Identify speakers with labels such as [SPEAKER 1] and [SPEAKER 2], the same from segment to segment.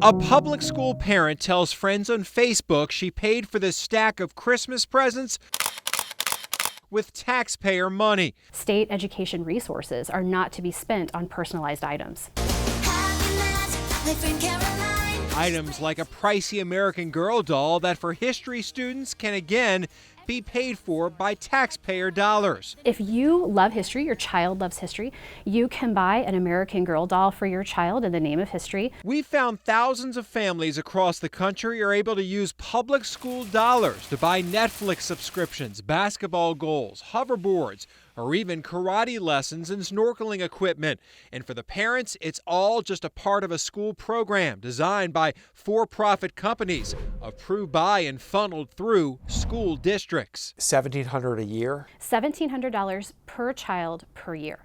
[SPEAKER 1] A public school parent tells friends on Facebook she paid for this stack of Christmas presents with taxpayer money.
[SPEAKER 2] State education resources are not to be spent on personalized items.
[SPEAKER 1] Items like a pricey American Girl doll that for history students can again be paid for by taxpayer dollars.
[SPEAKER 2] If you love history, your child loves history, you can buy an American Girl doll for your child in the name of history.
[SPEAKER 1] We found thousands of families across the country are able to use public school dollars to buy Netflix subscriptions, basketball goals, hoverboards, or even karate lessons and snorkeling equipment. And for the parents, it's all just a part of a school program designed by for-profit companies, approved by and funneled through school districts.
[SPEAKER 3] $1,700 a year?
[SPEAKER 2] $1,700 per child per year.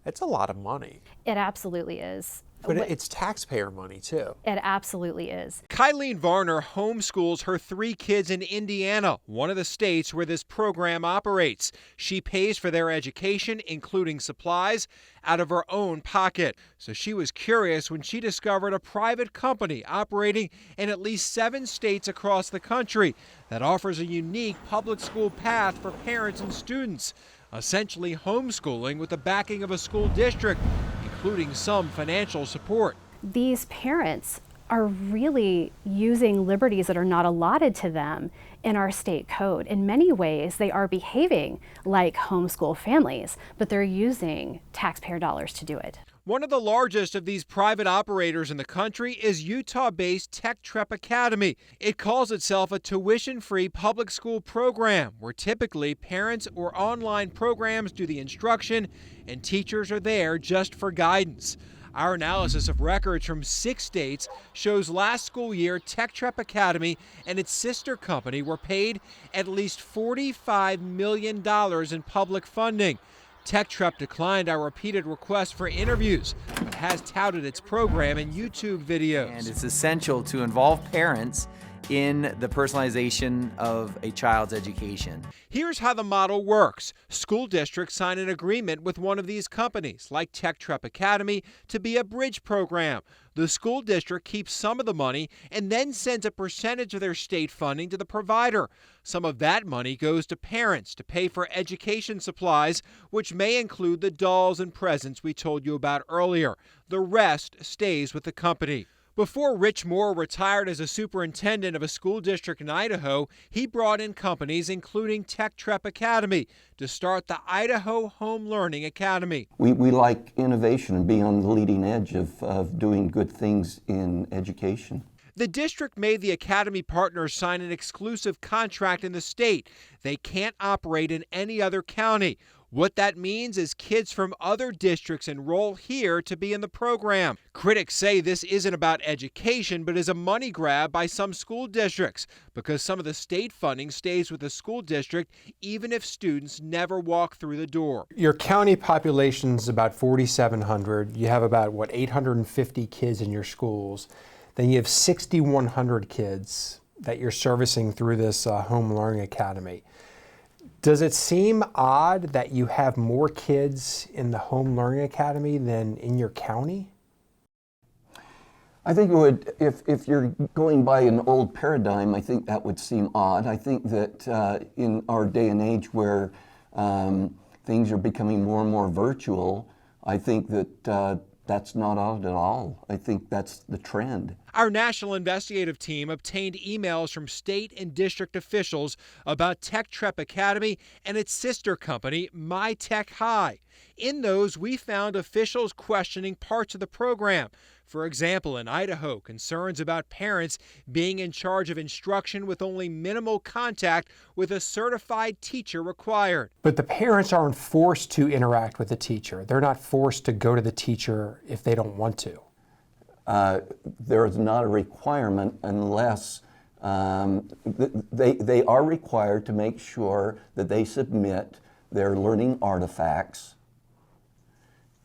[SPEAKER 3] That's a lot of money.
[SPEAKER 2] It absolutely is.
[SPEAKER 3] But it's taxpayer money, too.
[SPEAKER 2] It absolutely is.
[SPEAKER 1] Kylene Varner homeschools her 3 kids in Indiana, one of the states where this program operates. She pays for their education, including supplies, out of her own pocket. So she was curious when she discovered a private company operating in at least 7 states across the country that offers a unique public school path for parents and students, essentially homeschooling with the backing of a school district, including some financial support.
[SPEAKER 2] These parents are really using liberties that are not allotted to them in our state code. In many ways, they are behaving like homeschool families, but they're using taxpayer dollars to do it.
[SPEAKER 1] One of the largest of these private operators in the country is Utah-based Trep Academy. It calls itself a tuition-free public school program where typically parents or online programs do the instruction and teachers are there just for guidance. Our analysis of records from 6 states shows last school year Trep Academy and its sister company were paid at least $45 million in public funding. Trep declined our repeated requests for interviews, but has touted its program in YouTube videos.
[SPEAKER 4] And it's essential to involve parents in the personalization of a child's education.
[SPEAKER 1] Here's how the model works. School districts sign an agreement with one of these companies, like Trep Academy, to be a bridge program. The school district keeps some of the money and then sends a percentage of their state funding to the provider. Some of that money goes to parents to pay for education supplies, which may include the dolls and presents we told you about earlier. The rest stays with the company. Before Rich Moore retired as a superintendent of a school district in Idaho, he brought in companies including Trep Academy to start the Idaho Home Learning Academy.
[SPEAKER 5] We like innovation and being on the leading edge of doing good things in education.
[SPEAKER 1] The district made the academy partners sign an exclusive contract in the state. They can't operate in any other county. What that means is kids from other districts enroll here to be in the program. Critics say this isn't about education, but is a money grab by some school districts because some of the state funding stays with the school district even if students never walk through the door.
[SPEAKER 3] Your county population is about 4,700. You have about, 850 kids in your schools. Then you have 6,100 kids that you're servicing through this Home Learning Academy. Does it seem odd that you have more kids in the Home Learning Academy than in your county?
[SPEAKER 5] I think it would, if you're going by an old paradigm, I think that would seem odd. I think that in our day and age where things are becoming more and more virtual, I think that that's not odd at all. I think that's the trend.
[SPEAKER 1] Our national investigative team obtained emails from state and district officials about Trep Academy and its sister company, MyTech-High. In those, we found officials questioning parts of the program. For example, in Idaho, concerns about parents being in charge of instruction with only minimal contact with a certified teacher required.
[SPEAKER 3] But the parents aren't forced to interact with the teacher. They're not forced to go to the teacher if they don't want to.
[SPEAKER 5] There is not a requirement unless they are required to make sure that they submit their learning artifacts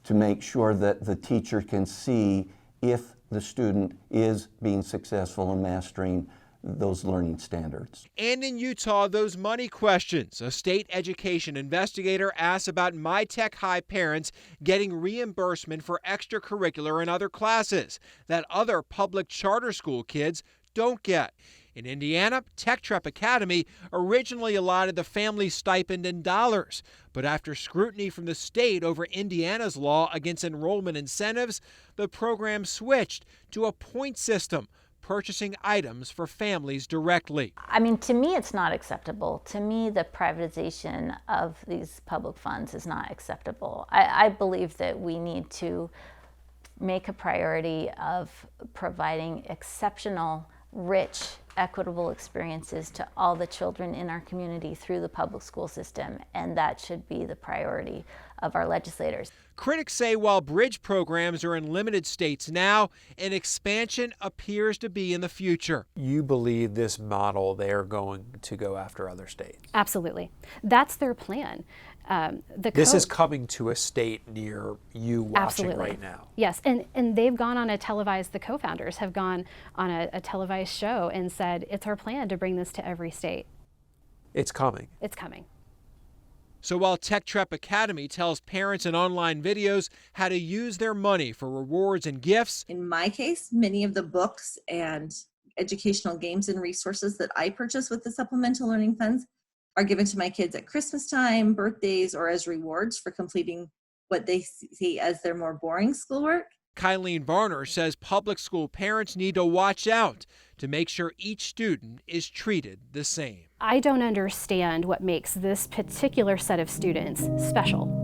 [SPEAKER 5] to make sure that the teacher can see if the student is being successful in mastering those learning standards.
[SPEAKER 1] And in Utah, those money questions. A state education investigator asks about My Tech High parents getting reimbursement for extracurricular and other classes that other public charter school kids don't get. In Indiana, Trep Academy originally allotted the family stipend in dollars, but after scrutiny from the state over Indiana's law against enrollment incentives, the program switched to a point system, purchasing items for families directly.
[SPEAKER 6] I mean, to me, it's not acceptable. To me, the privatization of these public funds is not acceptable. I believe that we need to make a priority of providing exceptional, rich, equitable experiences to all the children in our community through the public school system, and that should be the priority of our legislators.
[SPEAKER 1] Critics say while bridge programs are in limited states now, an expansion appears to be in the future.
[SPEAKER 3] You believe this model, they're going to go after other states?
[SPEAKER 2] Absolutely. That's their plan.
[SPEAKER 3] This is coming to a state near you watching
[SPEAKER 2] Absolutely.
[SPEAKER 3] right now.
[SPEAKER 2] Yes, and they've gone on a televised, the co-founders have gone on a televised show and said, it's our plan to bring this to every state.
[SPEAKER 3] It's coming.
[SPEAKER 2] It's coming.
[SPEAKER 1] So while Trep Academy tells parents in online videos how to use their money for rewards and gifts,
[SPEAKER 7] in my case, many of the books and educational games and resources that I purchase with the supplemental learning funds are given to my kids at Christmas time, birthdays, or as rewards for completing what they see as their more boring schoolwork.
[SPEAKER 1] Kylene Varner says public school parents need to watch out to make sure each student is treated the same.
[SPEAKER 2] I don't understand what makes this particular set of students special.